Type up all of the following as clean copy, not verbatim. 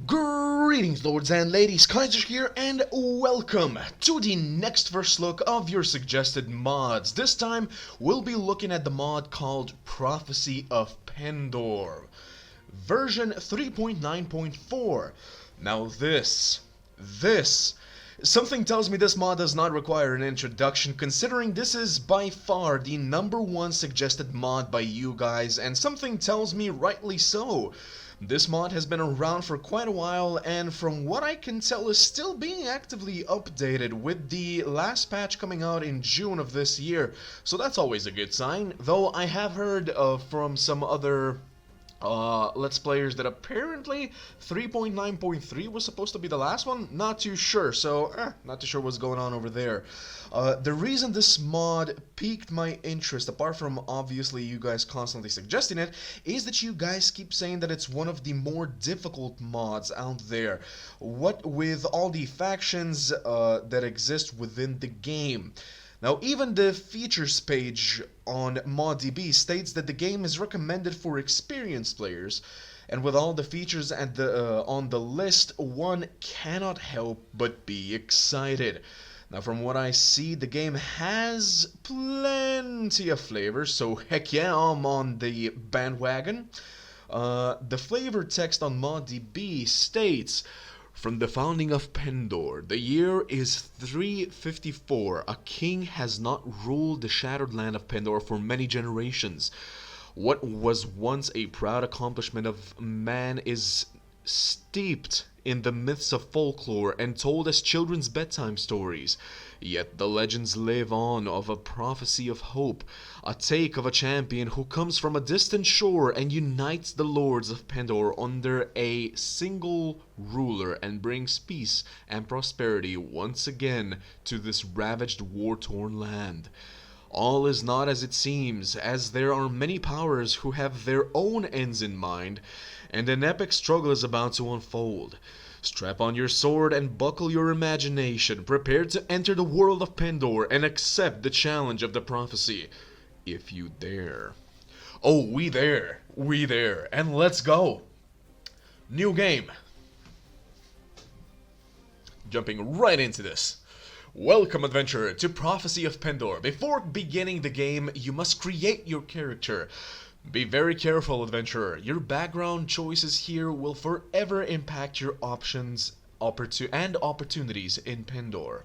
Greetings, lords and ladies, Kaiser here, and welcome to the next first look of your suggested mods. This time, we'll be looking at the mod called Prophecy of Pendor, version 3.9.4. Now something tells me this mod does not require an introduction, considering this is by far the #1 suggested mod by you guys, and something tells me rightly so. This mod has been around for quite a while, and from what I can tell is still being actively updated, with the last patch coming out in June of this year, so that's always a good sign. Though I have heard from some other Let's Players that apparently 3.9.3 was supposed to be the last one. Not too sure, so not too sure what's going on over there. The reason this mod piqued my interest, apart from obviously you guys constantly suggesting it, is that you guys keep saying that it's one of the more difficult mods out there. What with all the factions that exist within the game. Now, even the features page on ModDB states that the game is recommended for experienced players, and with all the features on the list, one cannot help but be excited. Now, from what I see, the game has plenty of flavors, so heck yeah, I'm on the bandwagon. The flavor text on ModDB states, "From the founding of Pendor, the year is 354. A king has not ruled the shattered land of Pendor for many generations. What was once a proud accomplishment of man is steeped in the myths of folklore and told as children's bedtime stories. Yet the legends live on of a prophecy of hope, a take of a champion who comes from a distant shore and unites the lords of Pendor under a single ruler and brings peace and prosperity once again to this ravaged, war-torn land. All is not as it seems, as there are many powers who have their own ends in mind, and an epic struggle is about to unfold. Strap on your sword and buckle your imagination, prepared to enter the world of Pendor and accept the challenge of the prophecy, if you dare." Oh, we there, and let's go! New game. Jumping right into this. Welcome, adventurer, to Prophecy of Pendor. Before beginning the game, you must create your character. Be very careful, adventurer. Your background choices here will forever impact your options and opportunities in Pendor.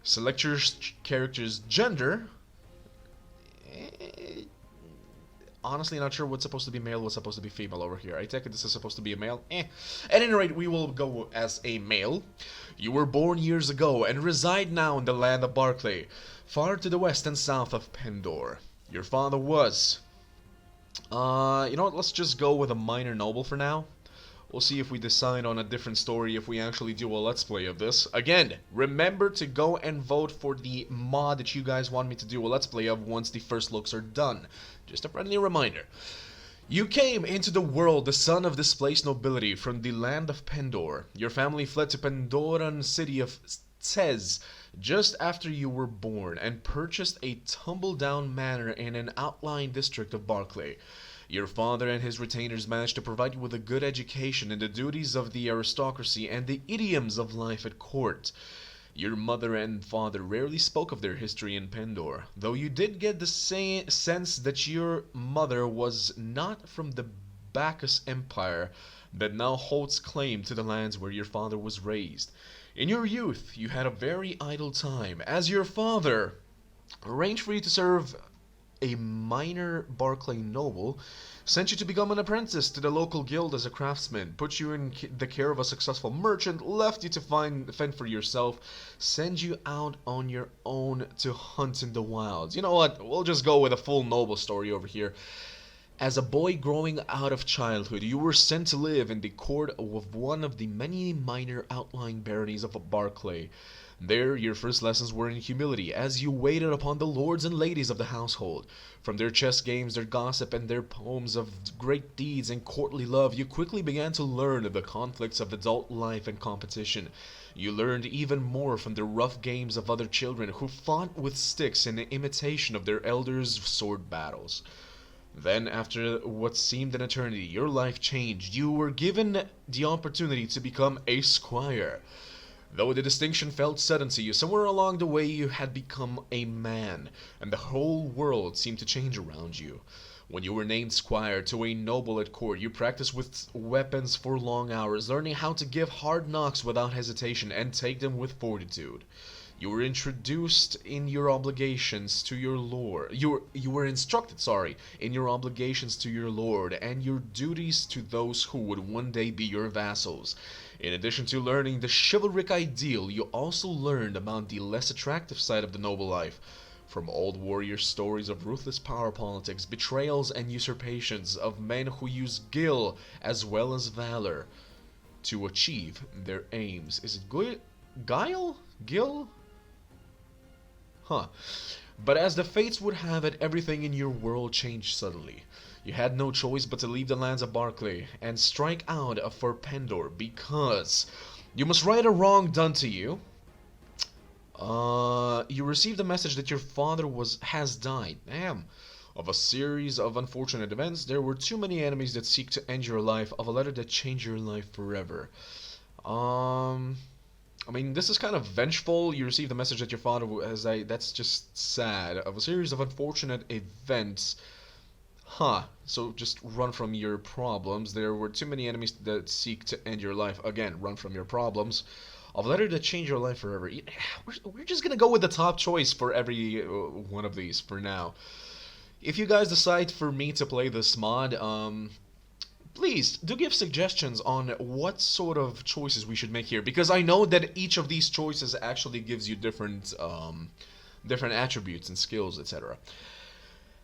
Select your character's gender. Honestly, not sure what's supposed to be male, what's supposed to be female over here. I take it this is supposed to be a male. At any rate, we will go as a male. You were born years ago and reside now in the land of Barclay, far to the west and south of Pendor. Your father was... you know what, let's just go with a minor noble for now. We'll see if we decide on a different story if we actually do a let's play of this. Again, remember to go and vote for the mod that you guys want me to do a let's play of once the first looks are done. Just a friendly reminder. You came into the world the son of displaced nobility from the land of Pendor. Your family fled to Pendoran city of Tez just after you were born and purchased a tumble-down manor in an outlying district of Barclay. Your father and his retainers managed to provide you with a good education in the duties of the aristocracy and the idioms of life at court. Your mother and father rarely spoke of their history in Pendor, though you did get the sense that your mother was not from the Bacchus Empire that now holds claim to the lands where your father was raised. In your youth, you had a very idle time, as your father arranged for you to serve a minor Barclay noble, sent you to become an apprentice to the local guild as a craftsman, put you in the care of a successful merchant, left you to fend for yourself, send you out on your own to hunt in the wilds. You know what, we'll just go with a full noble story over here. As a boy growing out of childhood, you were sent to live in the court of one of the many minor outlying baronies of Barclay. There, your first lessons were in humility, as you waited upon the lords and ladies of the household. From their chess games, their gossip, and their poems of great deeds and courtly love, you quickly began to learn of the conflicts of adult life and competition. You learned even more from the rough games of other children who fought with sticks in imitation of their elders' sword battles. Then, after what seemed an eternity, your life changed. You were given the opportunity to become a squire. Though the distinction felt sudden to you, somewhere along the way you had become a man, and the whole world seemed to change around you. When you were named squire to a noble at court, you practiced with weapons for long hours, learning how to give hard knocks without hesitation and take them with fortitude. You were introduced in your obligations to your lord. You were instructed, sorry, in your obligations to your lord and your duties to those who would one day be your vassals. In addition to learning the chivalric ideal, you also learned about the less attractive side of the noble life. From old warrior stories of ruthless power politics, betrayals and usurpations of men who use guile as well as valor to achieve their aims. Is it guile? Gil? Huh. But as the fates would have it, everything in your world changed suddenly. You had no choice but to leave the lands of Barclay and strike out for Pendor because you must right a wrong done to you. You received a message that your father has died. Damn. Of a series of unfortunate events, there were too many enemies that seek to end your life, of a letter that changed your life forever. I mean, this is kind of vengeful. You received a message that your father has died. That's just sad. Of a series of unfortunate events. Huh. So just run from your problems. There were too many enemies that seek to end your life. Again, run from your problems. Of a letter that changed your life forever. We're just gonna go with the top choice for every one of these for now. If you guys decide for me to play this mod, please do give suggestions on what sort of choices we should make here, because I know that each of these choices actually gives you different attributes and skills, etc.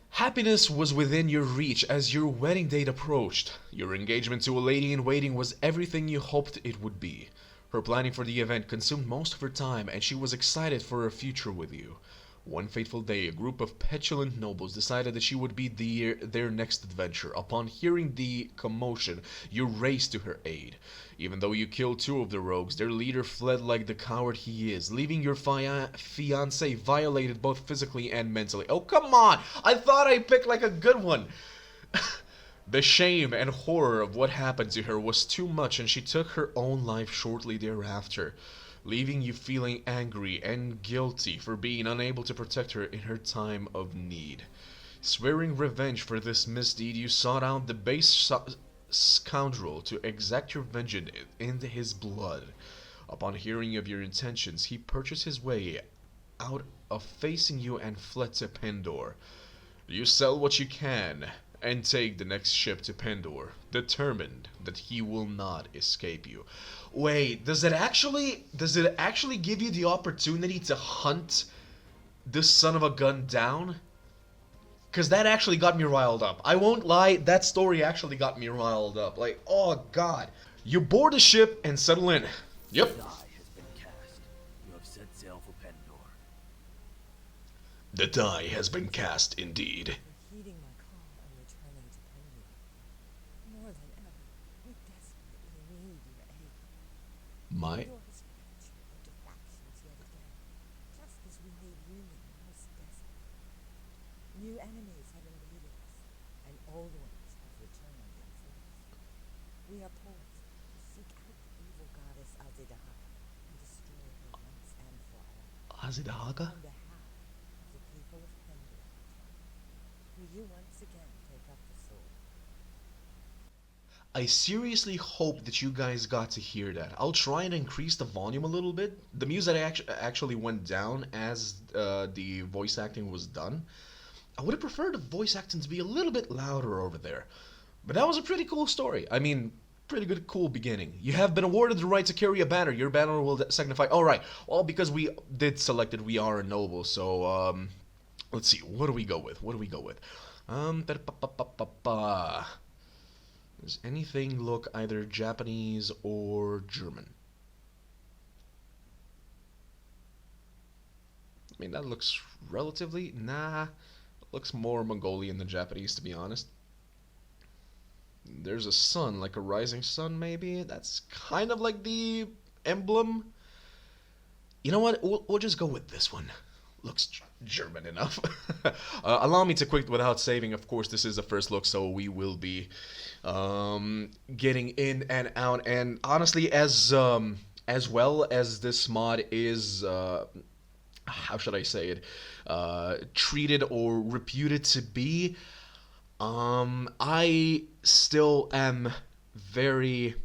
Happiness was within your reach as your wedding date approached. Your engagement to a lady-in-waiting was everything you hoped it would be. Her planning for the event consumed most of her time, and she was excited for her future with you. One fateful day, a group of petulant nobles decided that she would be their next adventure. Upon hearing the commotion, you raced to her aid. Even though you killed two of the rogues, their leader fled like the coward he is, leaving your fiancé violated both physically and mentally. Oh, come on! I thought I picked like a good one! The shame and horror of what happened to her was too much, and she took her own life shortly thereafter, leaving you feeling angry and guilty for being unable to protect her in her time of need. Swearing revenge for this misdeed, you sought out the base scoundrel to exact your vengeance in his blood. Upon hearing of your intentions, he purchased his way out of facing you and fled to Pendor. You sell what you can and take the next ship to Pendor, determined that he will not escape you. Wait, does it actually give you the opportunity to hunt this son of a gun down? Because that actually got me riled up. I won't lie, that story actually got me riled up. Like, oh god. You board a ship and settle in. Yep. The die has been cast. You have set sail for Pendor. The die has been cast, indeed. Heeding my call and returning to Pendor. More than ever, we desperately need your aid. My... Pendor has fractured into factions yet again, just as we need union most desperate. New enemies have invaded us, and old ones have returned in force. We are poised to seek out the evil goddess Azidaha and destroy her once and for all. Azidahaga? On behalf of the people of Pendor, will you once again take up the sword? I seriously hope that you guys got to hear that. I'll try and increase the volume a little bit. The music actually went down as the voice acting was done. I would have preferred the voice acting to be a little bit louder over there. But that was a pretty cool story. I mean, pretty good, cool beginning. You have been awarded the right to carry a banner. Your banner will signify... Alright, well, because we did select it, we are a noble, so, let's see, what do we go with? Does anything look either Japanese or German? I mean, that looks relatively... Nah, looks more Mongolian than Japanese, to be honest. There's a sun, like a rising sun, maybe? That's kind of like the emblem. You know what? We'll just go with this one. looks German enough. Allow me to quit without saving. Of course, this is a first look, so we will be getting in and out. And honestly, as well as this mod is, how should I say it, treated or reputed to be, I still am very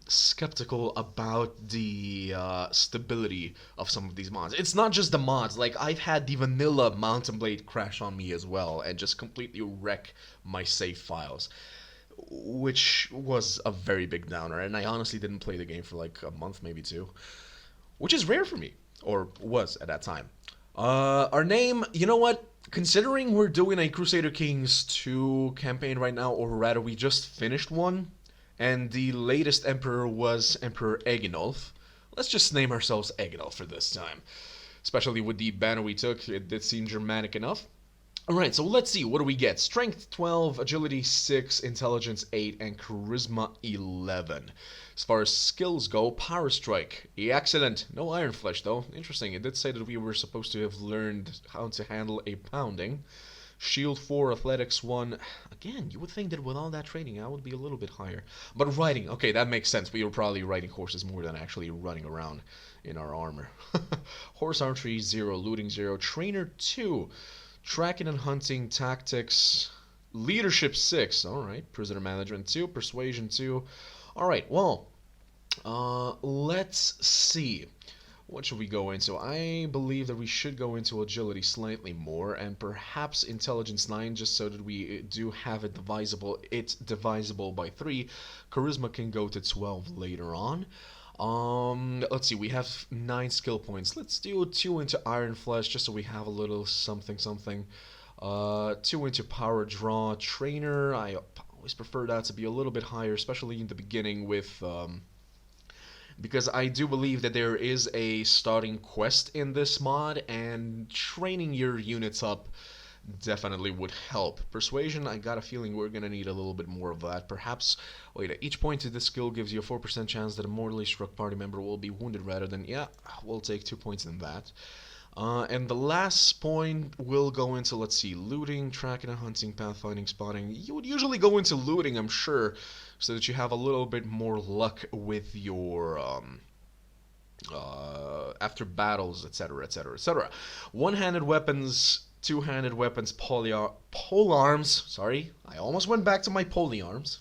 skeptical about the stability of some of these mods. It's not just the mods. Like, I've had the vanilla Mountain Blade crash on me as well and just completely wreck my save files, which was a very big downer. And I honestly didn't play the game for like a month, maybe two, which is rare for me, or was at that time. Our name, you know what? Considering we're doing a Crusader Kings 2 campaign right now, or rather we just finished one, and the latest emperor was Emperor Eginolf, let's just name ourselves Eginolf for this time. Especially with the banner we took, it did seem Germanic enough. Alright, so let's see, what do we get? Strength 12, Agility 6, Intelligence 8, and Charisma 11. As far as skills go, Power Strike, excellent. No Iron Flesh though, interesting. It did say that we were supposed to have learned how to handle a pounding. Shield 4, Athletics 1. Again, you would think that with all that training I would be a little bit higher. But riding, okay, that makes sense. We were probably riding horses more than actually running around in our armor. Horse Archery 0, Looting 0, Trainer 2. Tracking and Hunting, Tactics, Leadership 6, alright, Prisoner Management 2, Persuasion 2, alright, well, let's see, what should we go into? I believe that we should go into Agility slightly more, and perhaps Intelligence 9, just so that we do have it divisible. It's divisible by 3, Charisma can go to 12 later on. Let's see, we have 9 skill points. Let's do 2 into Iron Flesh, just so we have a little something. 2 into Power Draw. Trainer, I always prefer that to be a little bit higher, especially in the beginning with, because I do believe that there is a starting quest in this mod, and training your units up definitely would help. Persuasion, I got a feeling we're gonna need a little bit more of that. Perhaps, wait, at each point to this skill gives you a 4% chance that a mortally struck party member will be wounded rather than, yeah, we'll take 2 points in that. And the last point will go into, let's see, Looting, Tracking and Hunting, Pathfinding, Spotting. You would usually go into Looting, I'm sure, so that you have a little bit more luck with your, after battles, etc., etc., etc. One-handed weapons, two-handed weapons, polearms, sorry, I almost went back to my polearms.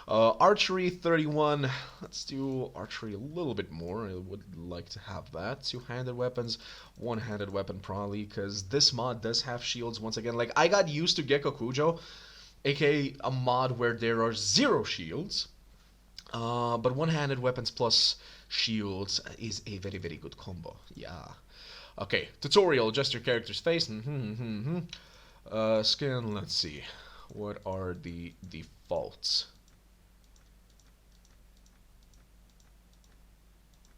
Archery 31, let's do archery a little bit more, I would like to have that. Two-handed weapons, one-handed weapon probably, because this mod does have shields once again. Like, I got used to Gecko Kujo, aka a mod where there are 0 shields, but one-handed weapons plus shields is a very, very good combo, yeah. Okay, tutorial, adjust your character's face. Skin, let's see. What are the defaults?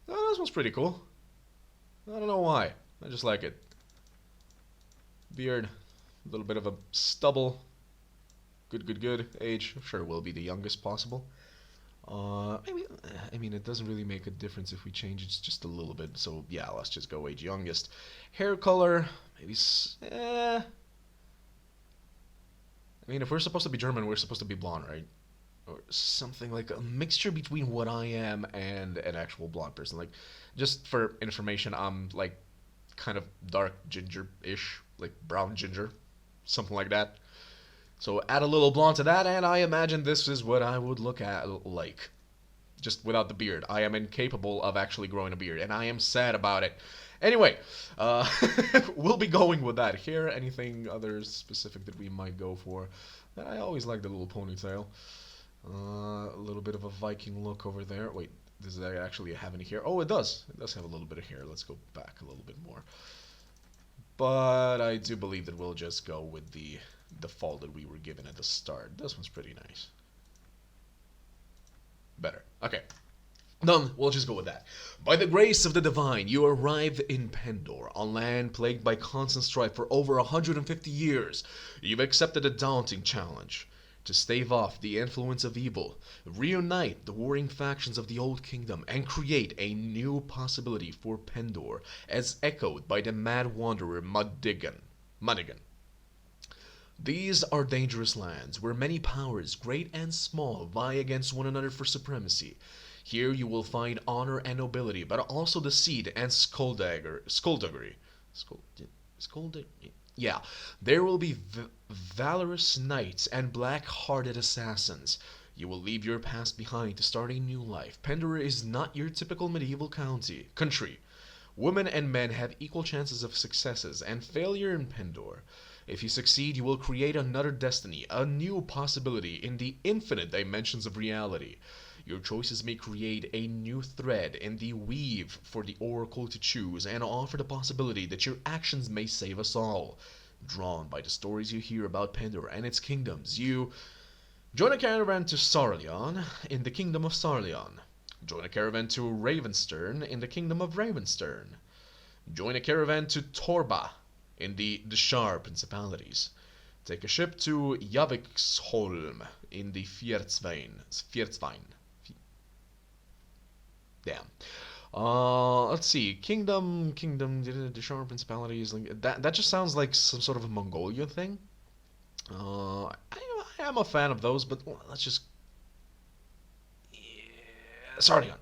Oh, this one's pretty cool. I don't know why. I just like it. Beard, a little bit of a stubble. Good. Age, sure will be the youngest possible. Maybe, I mean, it doesn't really make a difference if we change it just a little bit, so yeah, let's just go age youngest. Hair color, maybe, I mean, if we're supposed to be German, we're supposed to be blonde, right? Or something like a mixture between what I am and an actual blonde person. Like, just for information, I'm like kind of dark ginger-ish, like brown ginger, something like that. So add a little blonde to that, and I imagine this is what I would look at like. Just without the beard. I am incapable of actually growing a beard, and I am sad about it. Anyway, we'll be going with that. Here, anything other specific that we might go for? I always like the little ponytail. A little bit of a Viking look over there. Wait, does that actually have any hair? Oh, it does. It does have a little bit of hair. Let's go back a little bit more. But I do believe that we'll just go with the default that we were given at the start. This one's pretty nice. Better. Okay. Done. We'll just go with that. By the grace of the divine, you arrive in Pendor, a land plagued by constant strife for over 150 years. You've accepted a daunting challenge. to stave off the influence of evil, reunite the warring factions of the Old Kingdom, and create a new possibility for Pendor, as echoed by the mad wanderer Muddigan. These are dangerous lands, where many powers, great and small, vie against one another for supremacy. Here you will find honor and nobility, but also deceit and skullduggery. Yeah, there will be valorous knights and black-hearted assassins. You will leave your past behind to start a new life. Pendor is not your typical medieval country. Women and men have equal chances of successes and failure in Pendor. If you succeed, you will create another destiny, a new possibility in the infinite dimensions of reality. Your choices may create a new thread in the weave for the Oracle to choose and offer the possibility that your actions may save us all. Drawn by the stories you hear about Pendor and its kingdoms, you join a caravan to Sarleon in the kingdom of Sarleon. Join a caravan to Ravenstern in the kingdom of Ravenstern. Join a caravan to Torba in the Deshar principalities. Take a ship to Javiksholm in the Fjertsvein. Damn. Let's see. Kingdom, the Sharp Principalities. Like, that just sounds like some sort of a Mongolia thing. I am a fan of those, but let's just. Yeah, Sardion.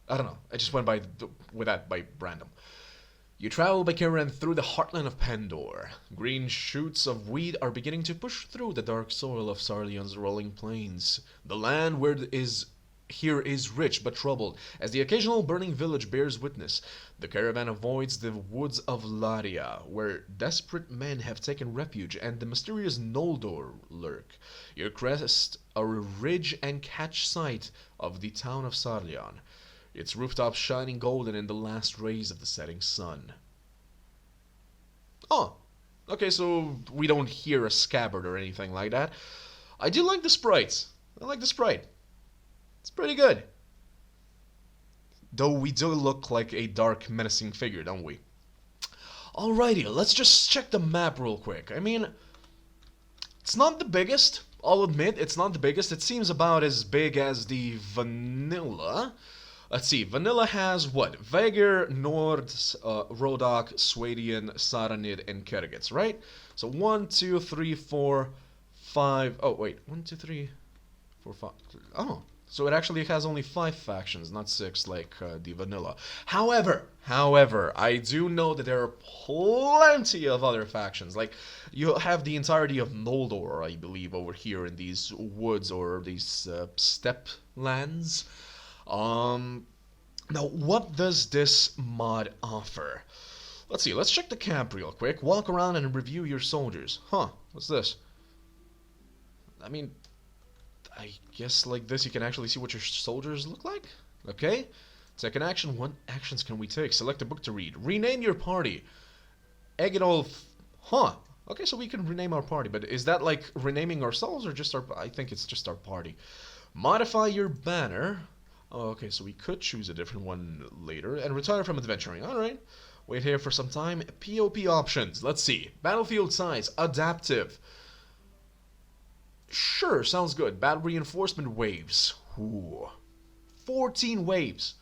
I don't know. I just went with that by random. You travel by caravan through the heartland of Pendor. Green shoots of wheat are beginning to push through the dark soil of Sarleon's rolling plains. The land here is rich but troubled, as the occasional burning village bears witness. The caravan avoids the woods of Laria, where desperate men have taken refuge and the mysterious Noldor lurk. You crest a ridge and catch sight of the town of Sarleon, its rooftops shining golden in the last rays of the setting sun. Oh, okay, so we don't hear a scabbard or anything like that. I do like the sprites. I like the sprite. It's pretty good. Though we do look like a dark, menacing figure, don't we? Alrighty, let's just check the map real quick. I mean, it's not the biggest. I'll admit, it's not the biggest. It seems about as big as the vanilla. Let's see, vanilla has what? Veger, Nord, Rodok, Swadian, Saranid, and Kergits, right? So 1, 2, 3, 4, 5. Oh, wait. 1, 2, 3, 4, 5. Oh. So it actually has only 5 factions, not 6 like the vanilla. However, I do know that there are plenty of other factions. Like, you have the entirety of Noldor, I believe, over here in these woods or these steppe lands. Now, what does this mod offer? Let's see, let's check the camp real quick. Walk around and review your soldiers. Huh, what's this? I mean, I guess like this you can actually see what your soldiers look like. Okay. Second action, what actions can we take? Select a book to read. Rename your party. Huh. Okay, so we can rename our party, but is that like renaming ourselves or just I think it's just our party. Modify your banner. Oh, okay, so we could choose a different one later. And retire from adventuring. Alright. Wait here for some time. POP options. Let's see. Battlefield size. Adaptive. Sure, sounds good. Battle reinforcement waves. Ooh. 14 waves.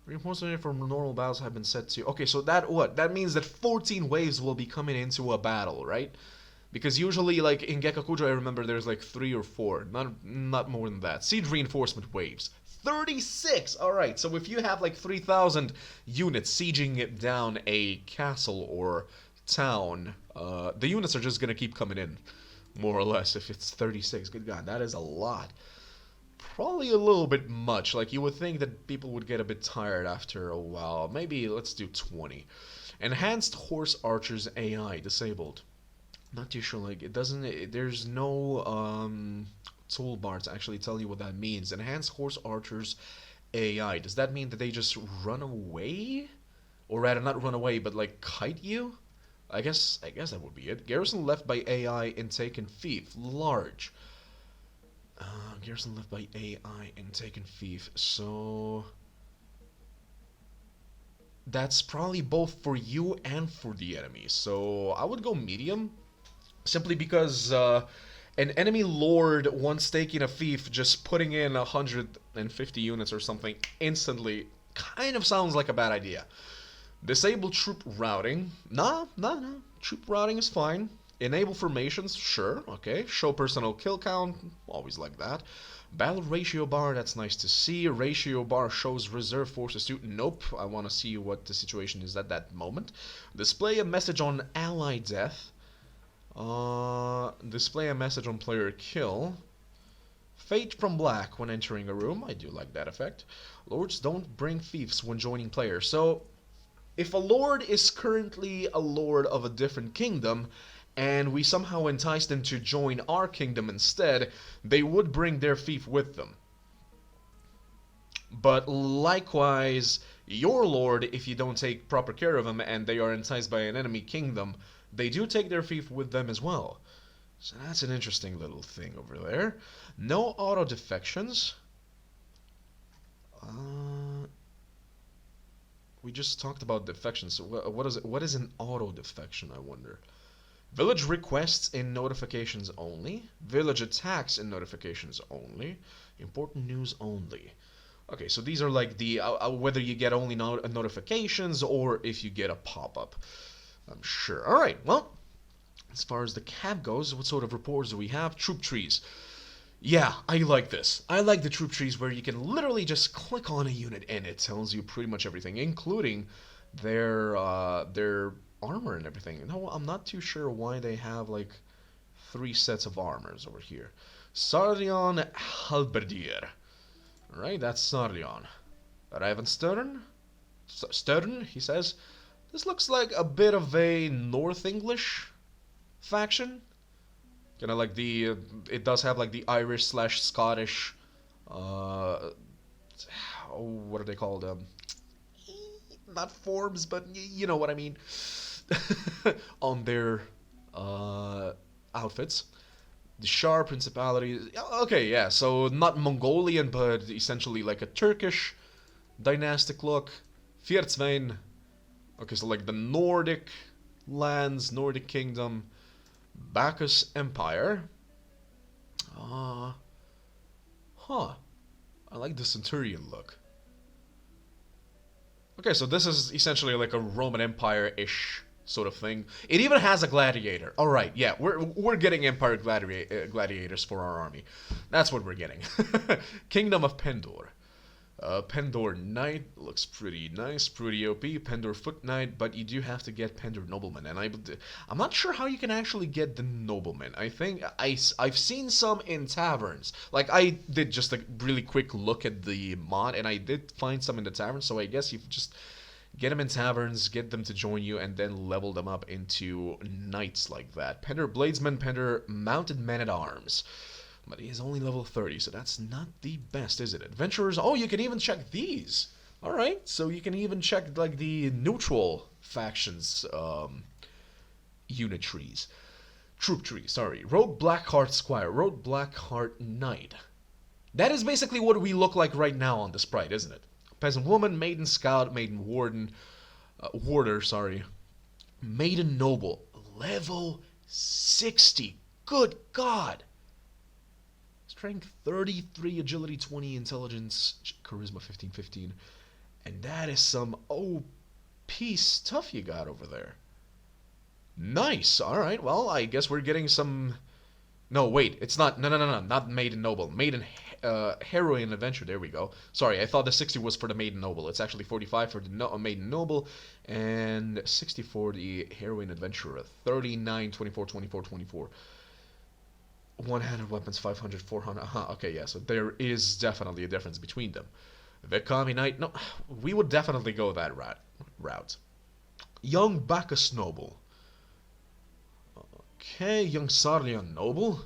Reinforcement for normal battles have been set to... Okay, so that what? That means that 14 waves will be coming into a battle, right? Because usually, like, in Gekakujo, I remember there's like 3 or 4. Not more than that. Siege reinforcement waves. 36! Alright, so if you have like 3,000 units sieging it down a castle or town, the units are just gonna keep coming in. More or less, if it's 36. Good God, that is a lot. Probably a little bit much. Like, you would think that people would get a bit tired after a while. Maybe let's do 20. Enhanced Horse Archers AI disabled. Not too sure, like, it doesn't... There's no toolbar to actually tell you what that means. Enhanced Horse Archers AI. Does that mean that they just run away? Or rather, not run away, but, like, kite you? I guess that would be it. Garrison left by AI in Taken Fief. Large. Garrison left by AI in Taken Fief. So... that's probably both for you and for the enemy. So I would go medium. Simply because an enemy lord once taking a fief, just putting in 150 units or something instantly kind of sounds like a bad idea. Disable troop routing. Nah. Troop routing is fine. Enable formations, sure, okay. Show personal kill count, always like that. Battle ratio bar, that's nice to see. Ratio bar shows reserve forces too. Nope, I want to see what the situation is at that moment. Display a message on ally death. Display a message on player kill. Fade from black when entering a room. I do like that effect. Lords don't bring thieves when joining players. So, if a lord is currently a lord of a different kingdom, and we somehow entice them to join our kingdom instead, they would bring their fief with them. But likewise, your lord, if you don't take proper care of them and they are enticed by an enemy kingdom, they do take their fief with them as well. So that's an interesting little thing over there. No auto defections. We just talked about defections. So what is it? What is an auto defection, I wonder? Village requests in notifications only. Village attacks in notifications only. Important news only. Okay, so these are like the whether you get only notifications or if you get a pop-up. I'm sure. All right. Well, as far as the cap goes, what sort of reports do we have? Troop trees. Yeah, I like this. I like the troop trees where you can literally just click on a unit and it tells you pretty much everything, including their armor and everything. No, I'm not too sure why they have like 3 sets of armors over here. Sardion Halberdier. Alright, that's Sardion. Ravenstern? Stern, he says. This looks like a bit of a North English faction. Kind of like the, it does have like the Irish / Scottish, what are they called? Not forms, but you know what I mean. On their outfits. The Shar Principality. Okay, yeah, so not Mongolian, but essentially like a Turkish dynastic look. Vierzwein. Okay, so like the Nordic lands, Nordic kingdom. Bacchus Empire. I like the Centurion look. Okay, so this is essentially like a Roman Empire-ish sort of thing. It even has a gladiator. All right, yeah, we're getting Empire gladiators for our army. That's what we're getting. Kingdom of Pendor. Pendor Knight looks pretty nice, pretty OP. Pendor Foot Knight, but you do have to get Pendor Nobleman, and I'm not sure how you can actually get the Nobleman. I think I've seen some in taverns. Like I did just a really quick look at the mod, and I did find some in the tavern. So I guess you just get them in taverns, get them to join you, and then level them up into knights like that. Pendor Bladesman, Pendor Mounted Man at Arms. But he is only level 30, so that's not the best, is it? Adventurers, oh, you can even check these. Alright, so you can even check, like, the neutral factions, unit trees. Troop tree, sorry. Rogue Blackheart Squire, Rogue Blackheart Knight. That is basically what we look like right now on the sprite, isn't it? Peasant Woman, Maiden Scout, Maiden Warden, Warder, sorry. Maiden Noble, level 60. Good God! Strength 33, agility 20, intelligence, charisma 15. And that is some OP stuff you got over there. Nice. All right. Well, I guess we're getting some. No, wait. It's not. No. Not Maiden Noble. Maiden Heroine Adventure. There we go. Sorry, I thought the 60 was for the Maiden Noble. It's actually 45 for the Maiden Noble and 60 for the Heroine Adventurer. 39, 24, 24, 24. One-handed weapons, 500, 400. Okay, yeah, so there is definitely a difference between them. The Kami Knight, no, we would definitely go that route. Young Bacchus Noble. Okay, Young Sarlian Noble.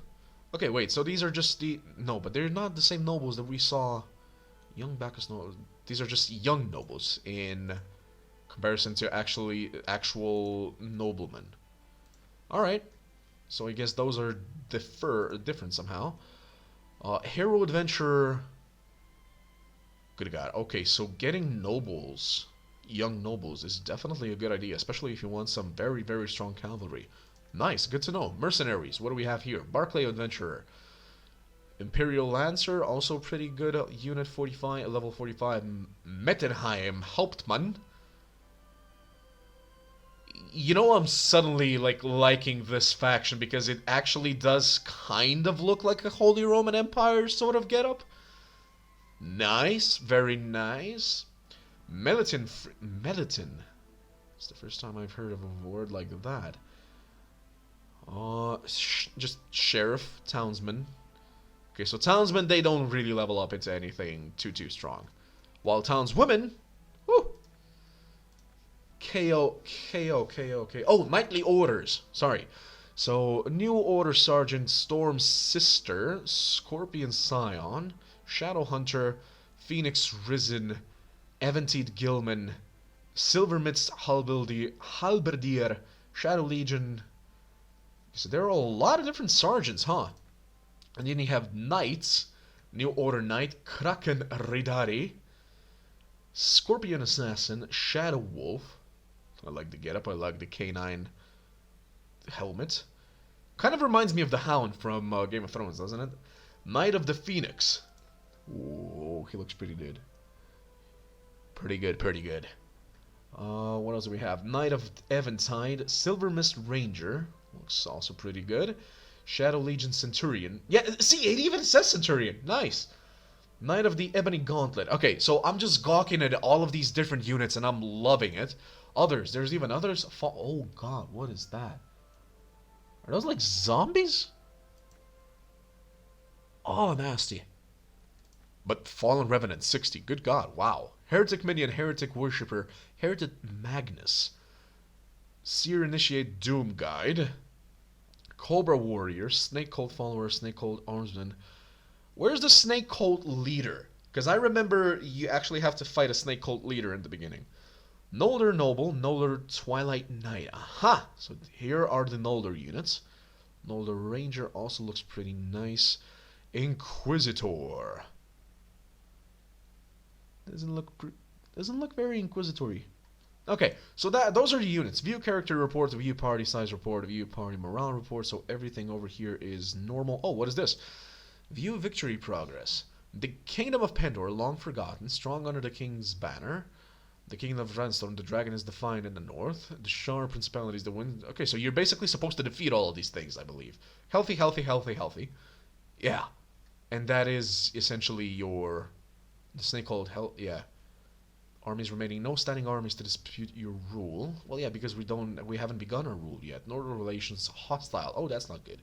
Okay, wait, so these are just the... No, but they're not the same nobles that we saw. Young Bacchus Noble. These are just young nobles in comparison to actual noblemen. Alright. So I guess those are different somehow. Hero Adventurer. Good God. Okay, so getting nobles, young nobles, is definitely a good idea, especially if you want some very, very strong cavalry. Nice, good to know. Mercenaries, what do we have here? Barclay Adventurer. Imperial Lancer, also pretty good. Unit 45, level 45. Mettenheim Hauptmann. You know, I'm suddenly like liking this faction because it actually does kind of look like a Holy Roman Empire sort of getup. Nice, very nice. Meliton. It's the first time I've heard of a word like that. Just Sheriff, Townsman. Okay, so Townsmen, they don't really level up into anything too strong. While Townswomen, whoo! KO. Oh, Knightly Orders. Sorry. So, New Order Sergeant, Storm's Sister, Scorpion Scion, Shadow Hunter, Phoenix Risen, Eventide Gilman, Silvermist Halberdier, Shadow Legion. So there are a lot of different sergeants, huh? And then you have Knights, New Order Knight, Kraken Ridari, Scorpion Assassin, Shadow Wolf. I like the getup, I like the canine helmet. Kind of reminds me of the Hound from Game of Thrones, doesn't it? Knight of the Phoenix. Ooh, he looks pretty good. Pretty good. What else do we have? Knight of Eventide, Silver Mist Ranger. Looks also pretty good. Shadow Legion Centurion. Yeah, see, it even says Centurion. Nice. Knight of the Ebony Gauntlet. Okay, so I'm just gawking at all of these different units and I'm loving it. Others. There's even others. Oh, God. What is that? Are those like zombies? Oh, nasty. But Fallen Revenant 60. Good God. Wow. Heretic Minion, Heretic Worshipper, Heretic Magnus. Seer Initiate Doom Guide. Cobra Warrior, Snake Cult Follower, Snake Cult Armsman. Where's the Snake Cult Leader? Because I remember you actually have to fight a Snake Cult Leader in the beginning. Nolder Noble, Nolder Twilight Knight. Aha! So here are the Nolder units. Nolder Ranger also looks pretty nice. Inquisitor. Doesn't look very inquisitory. Okay, so those are the units. View character report, view party size report, view party morale report. So everything over here is normal. Oh, what is this? View victory progress. The Kingdom of Pendor, long forgotten, strong under the King's banner. The Kingdom of Randstorm, the dragon is defined in the north. The Shar principalities, the wind. Okay, so you're basically supposed to defeat all of these things, I believe. Healthy. Yeah, and that is essentially the Snake Called Hell. Yeah. Armies remaining, no standing armies to dispute your rule. Well, yeah, because we haven't begun our rule yet. Northern relations hostile. Oh, that's not good.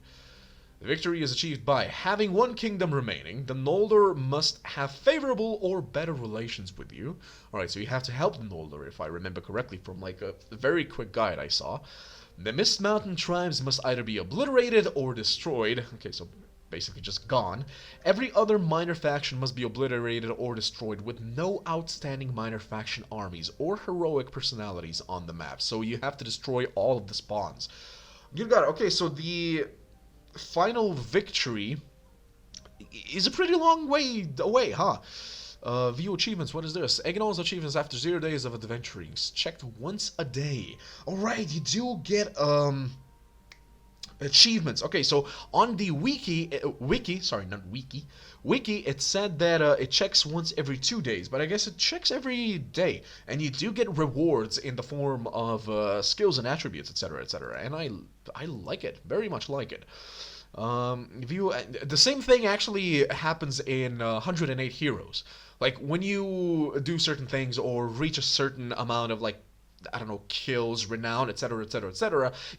The victory is achieved by having one kingdom remaining. The Noldor must have favorable or better relations with you. Alright, so you have to help the Noldor, if I remember correctly from like a very quick guide I saw. The Mist Mountain tribes must either be obliterated or destroyed. Okay, so basically just gone. Every other minor faction must be obliterated or destroyed with no outstanding minor faction armies or heroic personalities on the map. So you have to destroy all of the spawns. Good God, okay, so the final victory is a pretty long way away, huh? View achievements, what is this? Acknowledge achievements after 0 days of adventuring. Checked once a day. Alright, you do get, achievements. Okay, so on the wiki, it said that it checks once every 2 days, but I guess it checks every day, and you do get rewards in the form of skills and attributes, etc., and I like it, very much like it. The same thing actually happens in 108 Heroes. Like when you do certain things or reach a certain amount of like, I don't know, kills, renown, etc.,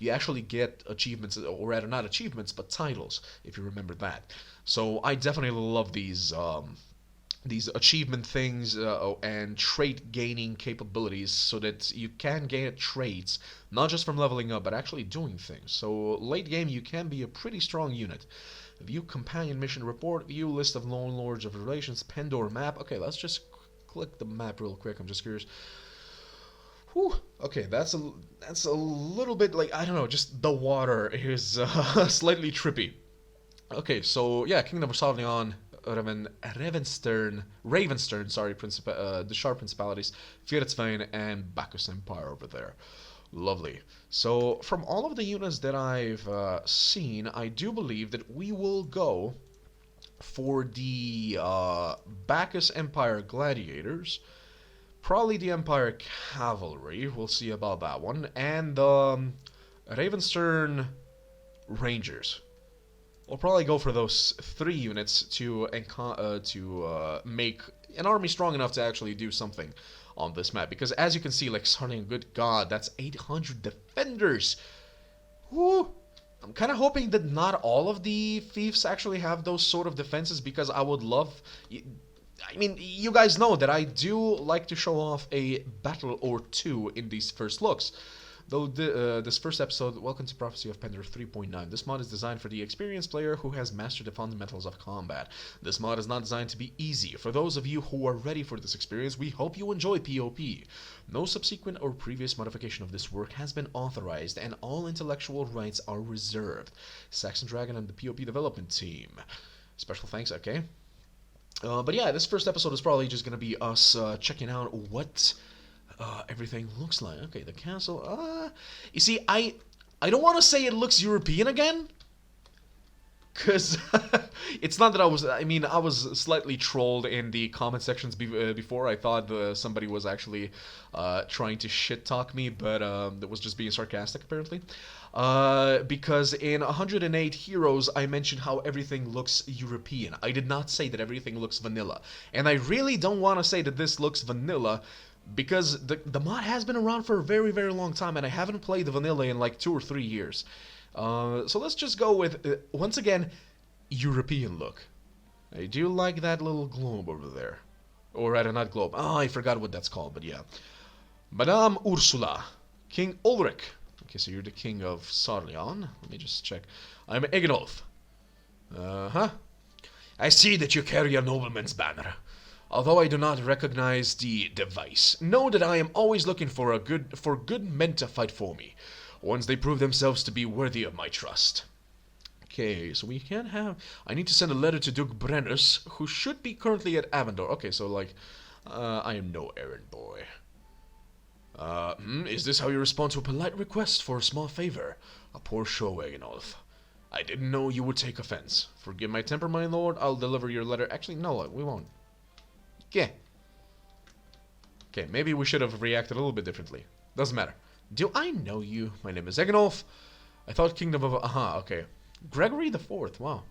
you actually get achievements, or rather not achievements, but titles, if you remember that. So I definitely love these achievement things and trait gaining capabilities, so that you can gain traits, not just from leveling up, but actually doing things. So late game, you can be a pretty strong unit. View companion mission report, view list of Lone Lords of Relations, Pendor map. Okay, let's just click the map real quick, I'm just curious. Whew. Okay, that's a little bit like, I don't know, just the water is slightly trippy. Okay, so yeah, Kingdom of Sauvignon, Ravenstern, sorry, the Shar Principalities, Fierdsvein, and Bacchus Empire over there. Lovely. So, from all of the units that I've seen, I do believe that we will go for the Bacchus Empire Gladiators, probably the Empire Cavalry, we'll see about that one, and the Ravenstern Rangers. We'll probably go for those 3 units to make an army strong enough to actually do something on this map. Because as you can see, like, starting, good god, that's 800 defenders. Woo! I'm kind of hoping that not all of the fiefs actually have those sort of defenses, because I would love... I mean, you guys know that I do like to show off a battle or two in these first looks. Though this first episode, welcome to Prophecy of Pendor 3.9. This mod is designed for the experienced player who has mastered the fundamentals of combat. This mod is not designed to be easy. For those of you who are ready for this experience, we hope you enjoy POP. No subsequent or previous modification of this work has been authorized, and all intellectual rights are reserved. Saxon Dragon and the POP development team. Special thanks, okay? But yeah, this first episode is probably just going to be us checking out what... everything looks like. Okay, the castle. You see, I don't want to say it looks European again, because it's not that I was. I mean, I was slightly trolled in the comment sections before. I thought somebody was actually trying to shit talk me, but that was just being sarcastic apparently. Because in 108 Heroes, I mentioned how everything looks European. I did not say that everything looks vanilla, and I really don't want to say that this looks vanilla. Because the mod has been around for a very, very long time, and I haven't played the vanilla in like 2 or 3 years. So let's just go with, once again, European look. I do like that little globe over there. Or rather, not globe. Oh, I forgot what that's called, but yeah. Madame Ursula. King Ulrich. Okay, so you're the king of Sarleon. Let me just check. I'm Egenolf. Uh-huh. I see that you carry a nobleman's banner. Although I do not recognize the device, know that I am always looking for good men to fight for me, once they prove themselves to be worthy of my trust. Okay, so we can have... I need to send a letter to Duke Brennus, who should be currently at Avendor. Okay, so like, I am no errand boy. Is this how you respond to a polite request for a small favor? A poor show, Egenolf. I didn't know you would take offense. Forgive my temper, my lord. I'll deliver your letter. Actually, no, we won't. Yeah. Okay, maybe we should have reacted a little bit differently. Doesn't matter. Do I know you? My name is Egenolf. I thought Kingdom of... Aha, okay. Gregory the Fourth, wow.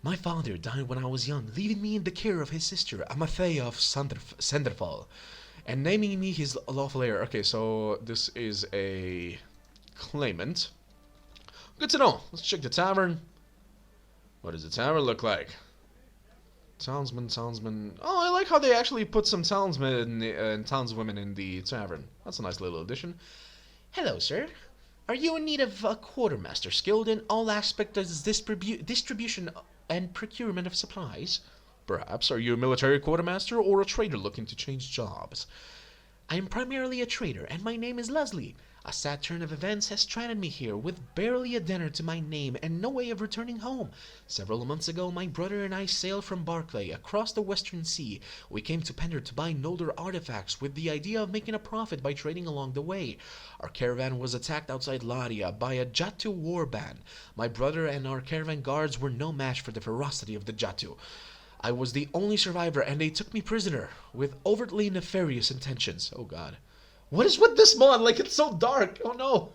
My father died when I was young, leaving me in the care of his sister, Amathea of Sanderfall, and naming me his lawful heir. Okay, so this is a claimant. Good to know. Let's check the tavern. What does the tavern look like? Townsman. Oh, I like how they actually put some townsmen and townswomen in the tavern. That's a nice little addition. Hello, sir. Are you in need of a quartermaster skilled in all aspects of distribution and procurement of supplies? Perhaps. Are you a military quartermaster or a trader looking to change jobs? I am primarily a trader, and my name is Leslie. A sad turn of events has stranded me here, with barely a dinner to my name and no way of returning home. Several months ago, my brother and I sailed from Barclay across the Western Sea. We came to Pendor to buy Noldor artifacts with the idea of making a profit by trading along the way. Our caravan was attacked outside Laria by a Jatu warband. My brother and our caravan guards were no match for the ferocity of the Jatu. I was the only survivor, and they took me prisoner, with overtly nefarious intentions. Oh god. What is with this mod? Like, it's so dark. Oh no.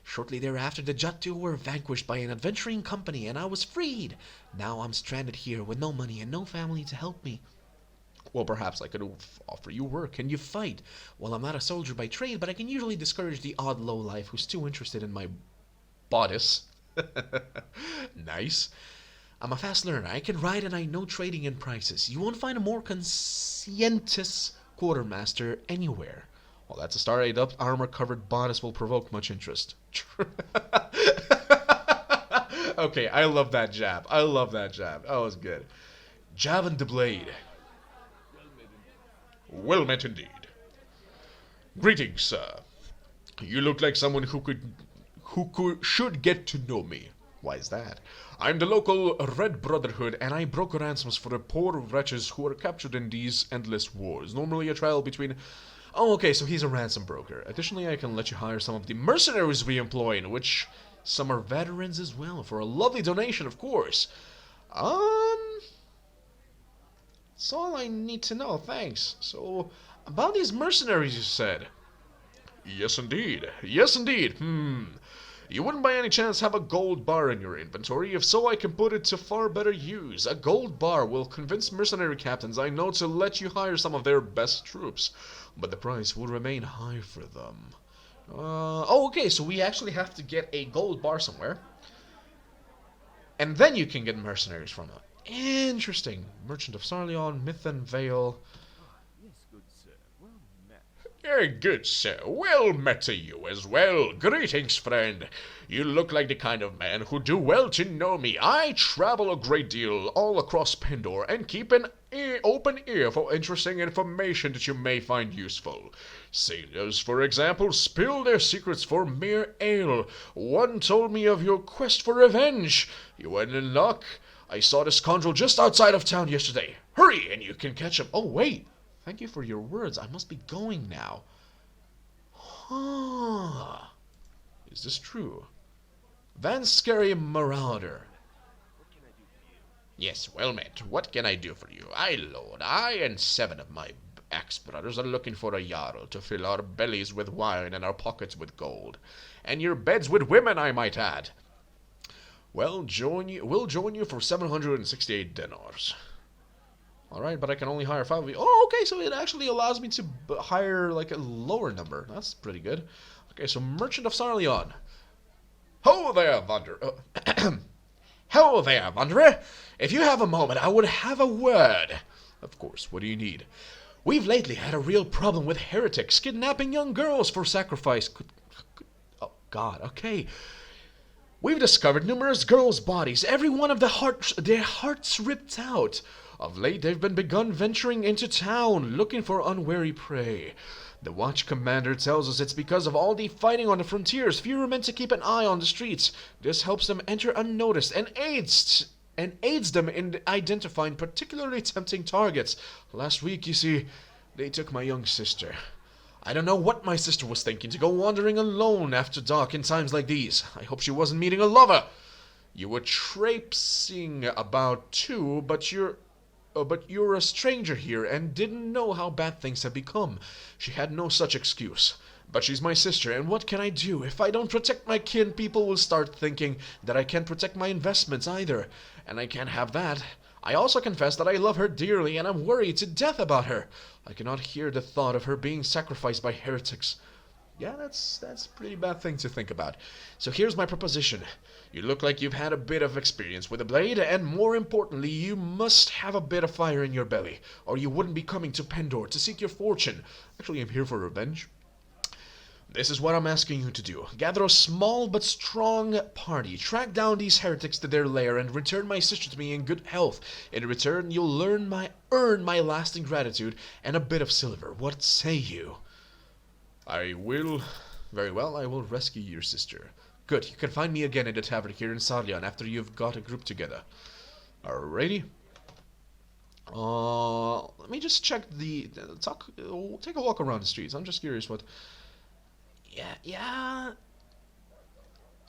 Shortly thereafter, the Jatu were vanquished by an adventuring company, and I was freed. Now I'm stranded here with no money and no family to help me. Well, perhaps I could offer you work. Can you fight? Well, I'm not a soldier by trade, but I can usually discourage the odd lowlife who's too interested in my bodice. Nice. I'm a fast learner. I can ride and I know trading and prices. You won't find a more conscientious quartermaster anywhere. Well, that's a star 8 up. Armor-covered bodice will provoke much interest. Okay, I love that jab. That was good. Javin the Blade. Well met indeed. Greetings, sir. You look like someone who should get to know me. Why is that? I'm the local Red Brotherhood, and I broke ransoms for the poor wretches who are captured in these endless wars. Normally a trial between Oh, okay, so he's a ransom broker. Additionally, I can let you hire some of the mercenaries we employ, in which some are veterans as well, for a lovely donation, of course. That's all I need to know, thanks. So, about these mercenaries you said. Yes, indeed. Yes, indeed. You wouldn't by any chance have a gold bar in your inventory? If so, I can put it to far better use. A gold bar will convince mercenary captains I know to let you hire some of their best troops, but the price will remain high for them. Oh, okay, so we actually have to get a gold bar somewhere, and then you can get mercenaries from it. Interesting. Merchant of Sarleon, Myth and Vale. Yes, good sir. Well met. Good, sir. Well met to you as well. Greetings, friend. You look like the kind of man who'd do well to know me. I travel a great deal all across Pendor and keep an open ear for interesting information that you may find useful. Sailors, for example, spill their secrets for mere ale. One told me of your quest for revenge. You were in luck. I saw the scoundrel just outside of town yesterday. Hurry, and you can catch him. Oh, wait. Thank you for your words. I must be going now. Huh. Is this true? Van Scary Marauder. What can I do for you? Yes, well met. What can I do for you? Aye, lord, I and 7 of my axe-brothers are looking for a jarl to fill our bellies with wine and our pockets with gold. And your beds with women, I might add. Well, we'll join you for 768 dinars. Alright, but I can only hire 5 of you. Oh, okay, so it actually allows me to hire, like, a lower number. That's pretty good. Okay, so Merchant of Sarleon. Ho there, Wanderer. Ho there, Wanderer. If you have a moment, I would have a word. Of course, what do you need? We've lately had a real problem with heretics kidnapping young girls for sacrifice. Oh, God, okay. We've discovered numerous girls' bodies, every one of their hearts ripped out. Of late, they've been begun venturing into town, looking for unwary prey. The watch commander tells us it's because of all the fighting on the frontiers. Few are meant to keep an eye on the streets. This helps them enter unnoticed and aids them in identifying particularly tempting targets. Last week, you see, they took my young sister. I don't know what my sister was thinking to go wandering alone after dark in times like these. I hope she wasn't meeting a lover. You were traipsing about too, but you're a stranger here and didn't know how bad things have become. She had no such excuse. But she's my sister, and what can I do? If I don't protect my kin, people will start thinking that I can't protect my investments either, and I can't have that. I also confess that I love her dearly, and I'm worried to death about her. I cannot hear the thought of her being sacrificed by heretics. Yeah, that's a pretty bad thing to think about. So here's my proposition. You look like you've had a bit of experience with a blade, and more importantly, you must have a bit of fire in your belly, or you wouldn't be coming to Pendor to seek your fortune. Actually, I'm here for revenge. This is what I'm asking you to do. Gather a small but strong party. Track down these heretics to their lair and return my sister to me in good health. In return, you'll earn my lasting gratitude and a bit of silver. What say you? I will. Very well, I will rescue your sister. Good, you can find me again in the tavern here in Sarleon after you've got a group together. Alrighty. Let me just check take a walk around the streets. I'm just curious what... Yeah.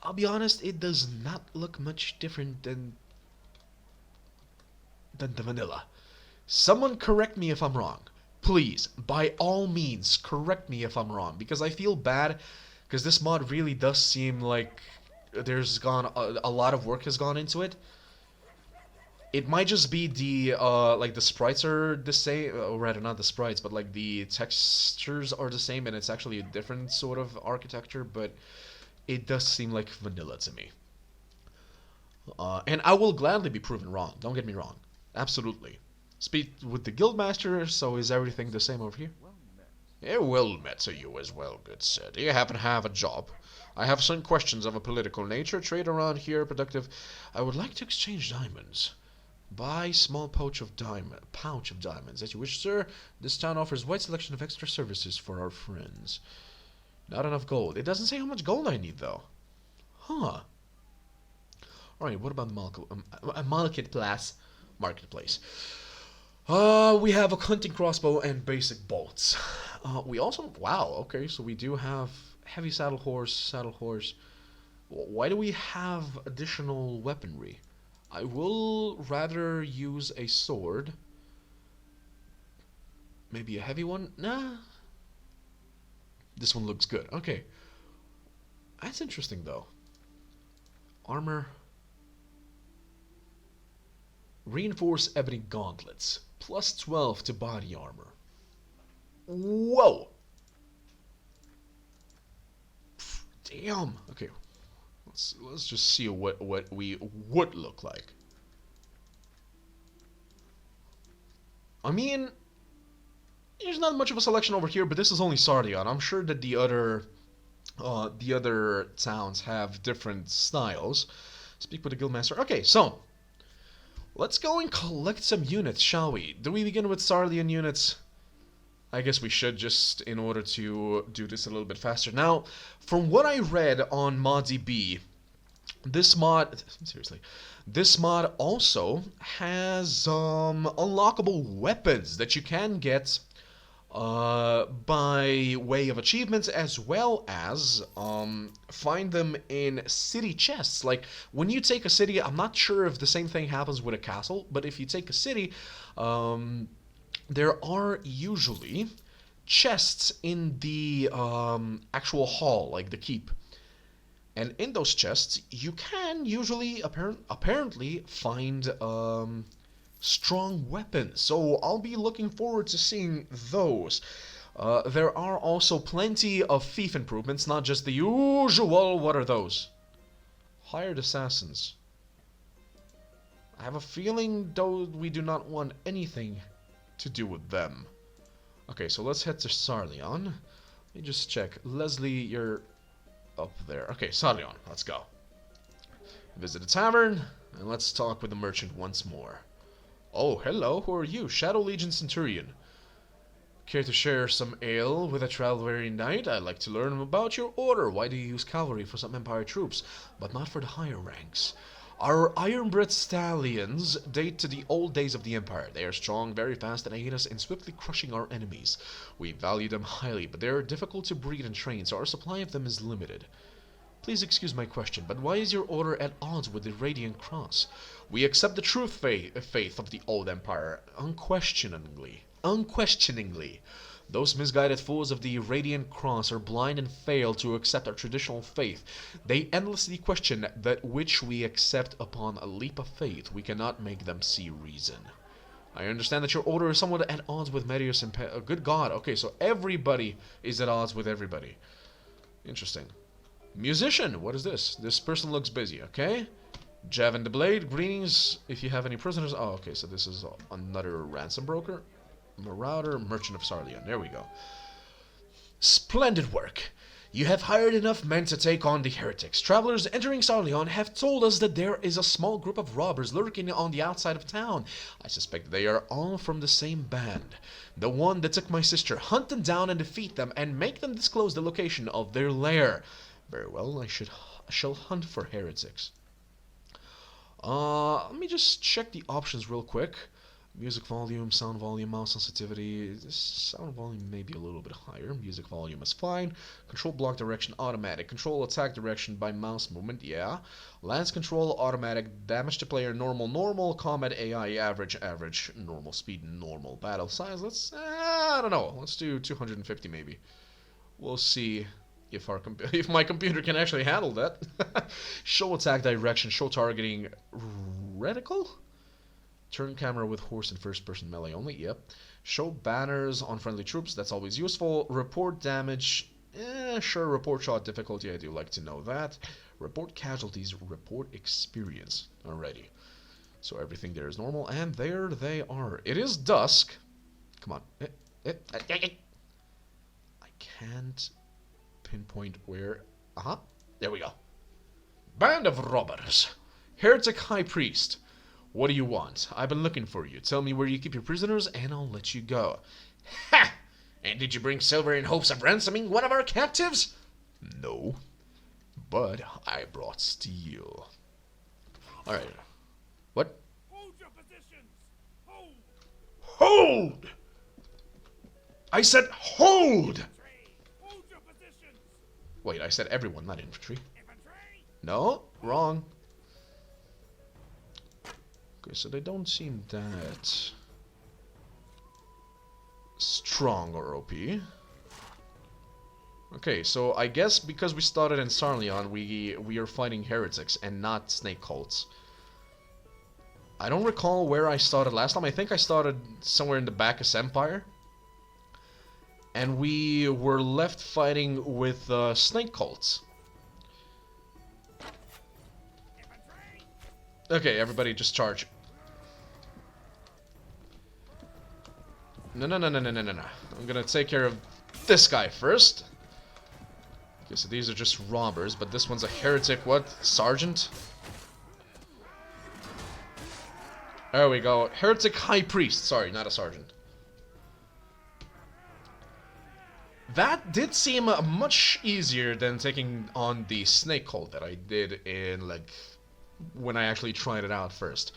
I'll be honest, it does not look much different than the vanilla. Someone correct me if I'm wrong. Please, by all means, correct me if I'm wrong, because I feel bad, because this mod really does seem like there's gone a lot of work has gone into it. It might just be the like the sprites are the same, or rather not the sprites, but like the textures are the same, and it's actually a different sort of architecture, but it does seem like vanilla to me. And I will gladly be proven wrong, don't get me wrong. Absolutely. Speak with the guildmaster, so is everything the same over here? Well met. Yeah, well met to you as well, good sir. Do you happen to have a job? I have some questions of a political nature. Trade around here, productive. I would like to exchange diamonds. Buy small pouch of diamonds. As you wish, sir. This town offers wide selection of extra services for our friends. Not enough gold. It doesn't say how much gold I need, though. Huh. Alright, what about the marketplace? We have a hunting crossbow and basic bolts. We also... Wow, okay, so we do have heavy saddle horse. Why do we have additional weaponry? I will rather use a sword. Maybe a heavy one? Nah. This one looks good. Okay. That's interesting, though. Armor. Reinforce ebony gauntlets. Plus 12 to body armor. Whoa! Damn. Okay. Let's just see what we would look like. I mean, there's not much of a selection over here, but this is only Sardion. I'm sure that the other towns have different styles. Speak with the guildmaster. Okay, so let's go and collect some units, shall we? Do we begin with Sardion units? I guess we should, just in order to do this a little bit faster. Now, from what I read on ModDB, this mod also has unlockable weapons that you can get by way of achievements, as well as find them in city chests. Like, when you take a city, I'm not sure if the same thing happens with a castle, but if you take a city, there are usually chests in the actual hall, like the keep. And in those chests, you can usually, apparently, find strong weapons. So I'll be looking forward to seeing those. There are also plenty of thief improvements, not just the usual. What are those? Hired assassins. I have a feeling, though, we do not want anything to do with them. Okay, so let's head to Sarleon. Let me just check. Leslie, you're up there. Okay, Sarleon, let's go. Visit the tavern, and let's talk with the merchant once more. Oh, hello, who are you? Shadow Legion Centurion. Care to share some ale with a traveler knight? I'd like to learn about your order. Why do you use cavalry for some Empire troops, but not for the higher ranks? Our iron-bred stallions date to the old days of the Empire. They are strong, very fast, and aid us in swiftly crushing our enemies. We value them highly, but they are difficult to breed and train, so our supply of them is limited. Please excuse my question, but why is your order at odds with the Radiant Cross? We accept the true faith of the old Empire, unquestioningly. Those misguided fools of the Radiant Cross are blind and fail to accept our traditional faith. They endlessly question that which we accept upon a leap of faith. We cannot make them see reason. I understand that your order is somewhat at odds with Medius and good God. Okay, so everybody is at odds with everybody. Interesting. Musician, what is this? This person looks busy, okay? Javin the Blade, greetings. If you have any prisoners... Oh, okay, so this is another ransom broker. Marauder, Merchant of Sarleon. There we go. Splendid work. You have hired enough men to take on the heretics. Travelers entering Sarleon have told us that there is a small group of robbers lurking on the outside of town. I suspect they are all from the same band. The one that took my sister. Hunt them down and defeat them, and make them disclose the location of their lair. Very well, I shall hunt for heretics. Let me just check the options real quick. Music volume, sound volume, mouse sensitivity. This sound volume may be a little bit higher. Music volume is fine. Control block direction automatic. Control attack direction by mouse movement, yeah. Lance control automatic. Damage to player normal, normal. Combat AI average, average. Normal speed, normal. Battle size, let's... I don't know. Let's do 250 maybe. We'll see if my computer can actually handle that. Show attack direction. Show targeting reticle? Turn camera with horse and first-person melee only, yep. Show banners on friendly troops, that's always useful. Report damage, sure, report shot difficulty, I do like to know that. Report casualties, report experience. Alrighty. So everything there is normal, and there they are. It is dusk. Come on. I can't pinpoint where... there we go. Band of robbers. Heretic High Priest. What do you want? I've been looking for you. Tell me where you keep your prisoners, and I'll let you go. Ha! And did you bring silver in hopes of ransoming one of our captives? No. But I brought steel. Alright. What? Hold your positions! Hold! Hold! I said hold! Hold your positions! Wait, I said everyone, not infantry. Infantry! No, wrong. Okay, so they don't seem that strong or OP. Okay, so I guess because we started in Sarleon, we are fighting heretics and not snake cults. I don't recall where I started last time. I think I started somewhere in the Bacchus Empire. And we were left fighting with snake cults. Okay, everybody just charge. No. I'm gonna take care of this guy first. Okay, so these are just robbers, but this one's a heretic, what? Sergeant? There we go. Heretic High Priest. Sorry, not a sergeant. That did seem much easier than taking on the snake cult that I did in, like, when I actually tried it out first.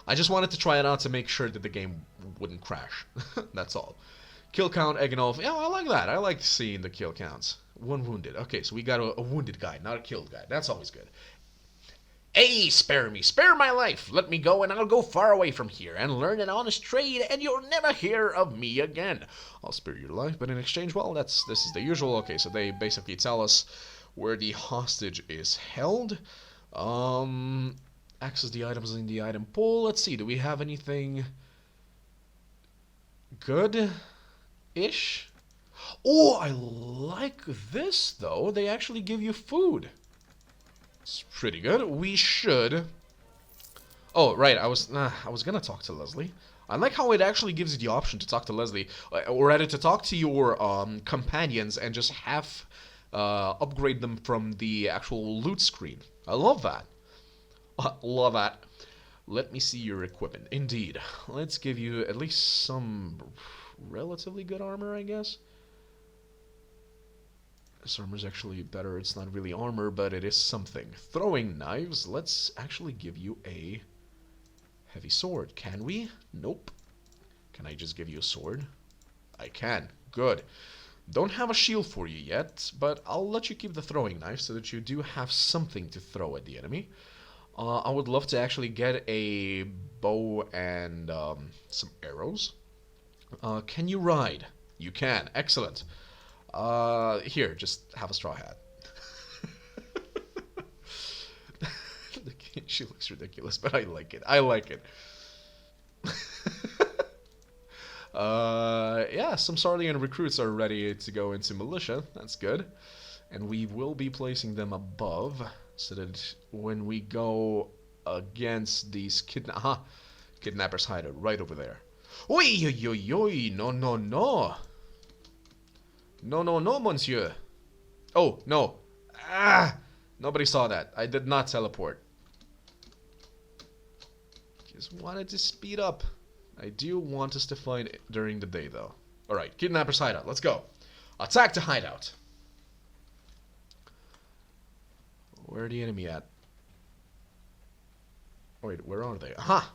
I just wanted to try it out to make sure that the game wouldn't crash. That's all. Kill count, Eganolf. Yeah, I like that. I like seeing the kill counts. 1 wounded. Okay, so we got a wounded guy, not a killed guy. That's always good. Hey, spare me. Spare my life. Let me go and I'll go far away from here and learn an honest trade and you'll never hear of me again. I'll spare your life, but in exchange, well, this is the usual. Okay, so they basically tell us where the hostage is held. Access the items in the item pool. Let's see, do we have anything good-ish? Oh, I like this, though. They actually give you food. It's pretty good. We should... Oh, right, I was gonna talk to Leslie. I like how it actually gives you the option to talk to Leslie, or rather to talk to your companions and just have upgrade them from the actual loot screen. I love that. Love that. Let me see your equipment. Indeed. Let's give you at least some relatively good armor, I guess. This armor's actually better. It's not really armor, but it is something. Throwing knives. Let's actually give you a heavy sword. Can we? Nope. Can I just give you a sword? I can. Good. Don't have a shield for you yet, but I'll let you keep the throwing knife so that you do have something to throw at the enemy. I would love to actually get a bow and some arrows. Can you ride? You can. Excellent. Here, just have a straw hat. She looks ridiculous, but I like it. I like it. Yeah, some Sarlian recruits are ready to go into militia. That's good. And we will be placing them above, so that when we go against these kidnappers hideout right over there. Oi, oi, oi, oi, no, no, no. No, no, no, monsieur. Oh, no. Ah! Nobody saw that. I did not teleport. Just wanted to speed up. I do want us to find it during the day, though. Alright, kidnappers hideout. Let's go. Attack the hideout. Where are the enemy at? Wait, where are they? Aha!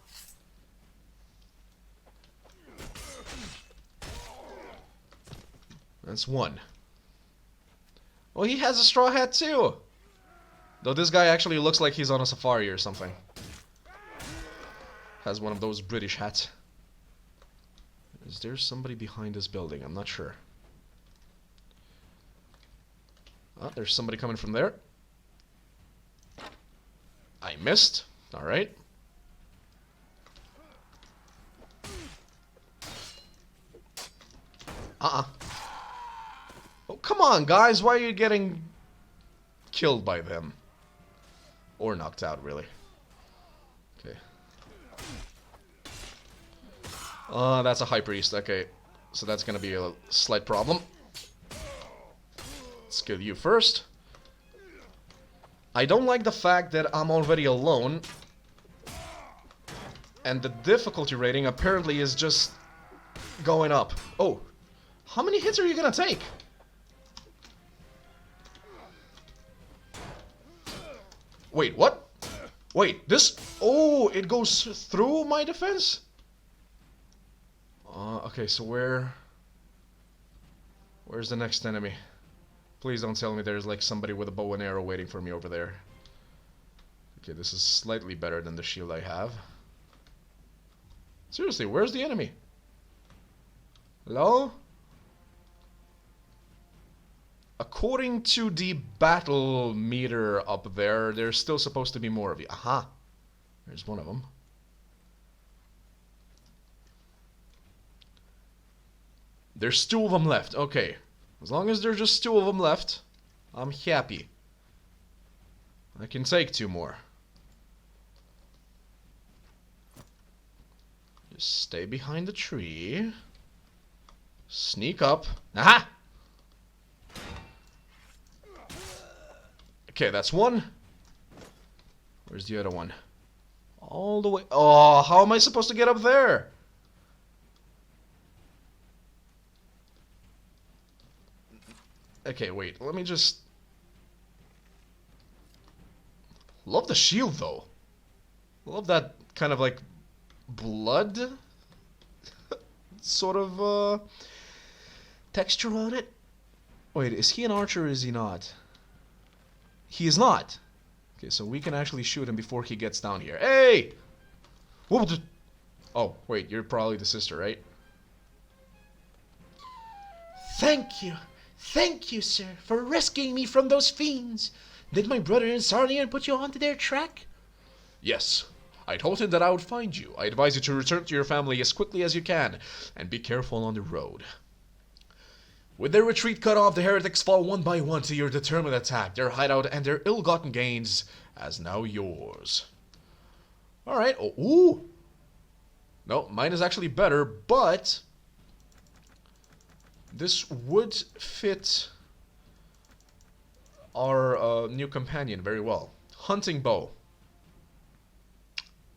That's one. Oh, he has a straw hat too! Though this guy actually looks like he's on a safari or something. Has one of those British hats. Is there somebody behind this building? I'm not sure. Oh, there's somebody coming from there. I missed. Alright. Oh, come on, guys. Why are you getting killed by them? Or knocked out, really. Okay. That's a high priest. Okay. So that's gonna be a slight problem. Let's kill you first. I don't like the fact that I'm already alone. And the difficulty rating apparently is just going up. Oh. How many hits are you gonna take? Wait, what? Wait, this... Oh, it goes through my defense? Okay, so where... Where's the next enemy? Please don't tell me there's like somebody with a bow and arrow waiting for me over there. Okay, this is slightly better than the shield I have. Seriously, where's the enemy? Hello? According to the battle meter up there, there's still supposed to be more of you. Aha! There's one of them. There's 2 of them left. Okay. As long as there's just 2 of them left, I'm happy. I can take 2 more. Just stay behind the tree. Sneak up. Aha! Okay, that's 1. Where's the other one? All the way. Oh, how am I supposed to get up there? Okay, wait. Let me just... Love the shield, though. Love that kind of, like, blood sort of, texture on it. Wait, is he an archer or is he not? He is not. Okay, so we can actually shoot him before he gets down here. Hey! Oh, wait, you're probably the sister, right? Thank you, sir, for rescuing me from those fiends. Did my brother and Sarlian put you onto their track? Yes. I told him that I would find you. I advise you to return to your family as quickly as you can, and be careful on the road. With their retreat cut off, the heretics fall one by one to your determined attack. Their hideout and their ill-gotten gains as now yours. Alright. Oh, ooh! No, mine is actually better, but... this would fit our new companion very well. Hunting bow.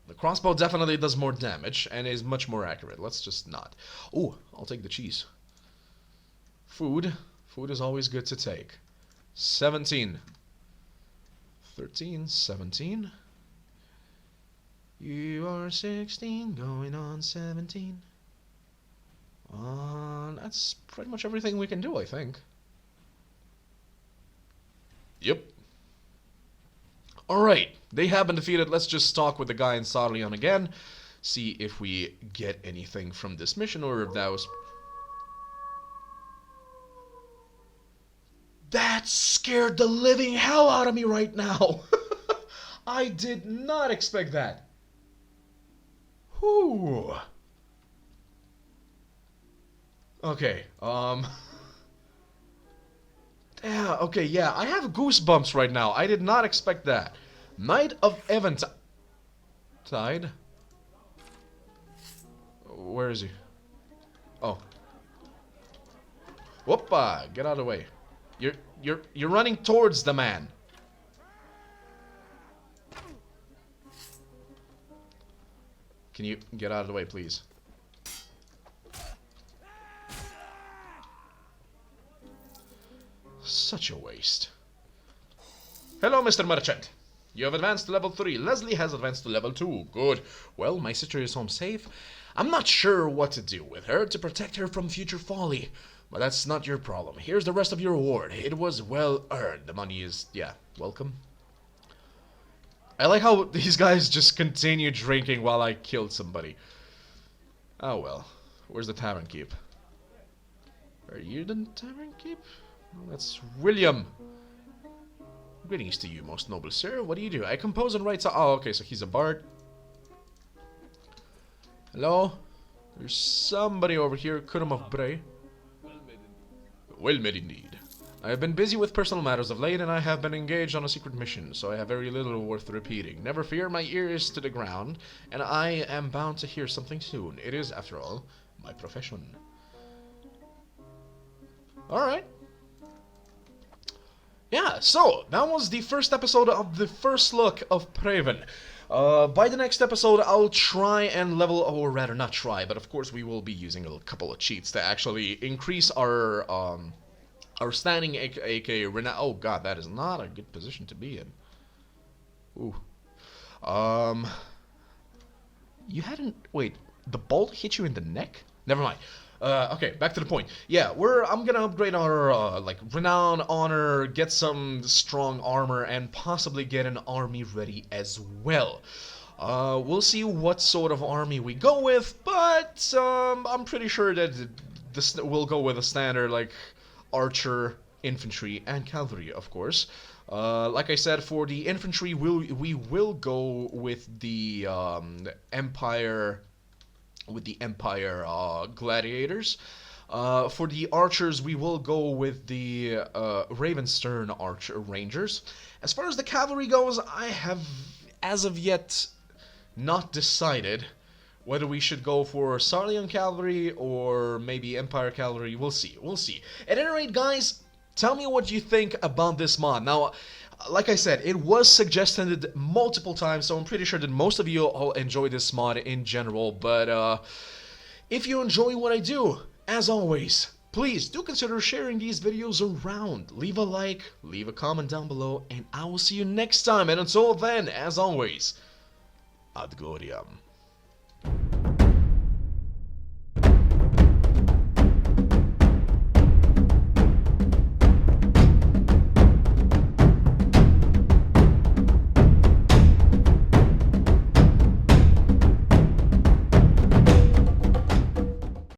The crossbow definitely does more damage and is much more accurate. Let's just not. Ooh, I'll take the cheese. Food. Food is always good to take. 17. 13, 17. You are 16, going on 17. That's pretty much everything we can do, I think. Yep. Alright, they have been defeated. Let's just talk with the guy in Sarlian again. See if we get anything from this mission, or if that was... That scared the living hell out of me right now. I did not expect that. Whew. Okay, yeah, okay, yeah, I have goosebumps right now. I did not expect that. Knight of Eventide? Where is he? Oh. Whoopa! Get out of the way. You're running towards the man. Can you get out of the way, please? Such a waste. Hello, Mr. Merchant. You have advanced to level 3. Leslie has advanced to level 2. Good. Well, my sister is home safe. I'm not sure what to do with her to protect her from future folly. But that's not your problem. Here's the rest of your reward. It was well earned. The money is, yeah, welcome. I like how these guys just continue drinking while I killed somebody. Oh well. Where's the tavern keep? Are you the tavern keep? Oh, that's William. Greetings to you, most noble sir. What do you do? I compose and write. Oh, okay, so he's a bard. Hello? There's somebody over here. Kurum of Bray. Well met indeed. I have been busy with personal matters of late, and I have been engaged on a secret mission, so I have very little worth repeating. Never fear, my ear is to the ground, and I am bound to hear something soon. It is, after all, my profession. Alright. Yeah, so, that was the first episode of the first look of Praven. By the next episode, I'll try and level, or rather not try, but of course we will be using a couple of cheats to actually increase our standing, aka renown. Oh god, that is not a good position to be in. Ooh. You hadn't, wait, the bolt hit you in the neck? Never mind. Okay, back to the point. Yeah, I'm gonna upgrade our like renown, honor, get some strong armor, and possibly get an army ready as well. We'll see what sort of army we go with, but I'm pretty sure that we'll go with a standard like archer, infantry, and cavalry, of course. Like I said, for the infantry, we will go with the Empire gladiators. For the archers, we will go with the Ravenstern Archer Rangers. As far as the cavalry goes, I have, as of yet, not decided whether we should go for Sarlian cavalry or maybe Empire cavalry. We'll see. We'll see. At any rate, guys, tell me what you think about this mod. Now, like I said, it was suggested multiple times, so I'm pretty sure that most of you all enjoy this mod in general. But if you enjoy what I do, as always, please do consider sharing these videos around. Leave a like, leave a comment down below, and I will see you next time. And until then, as always, Ad Gloriam.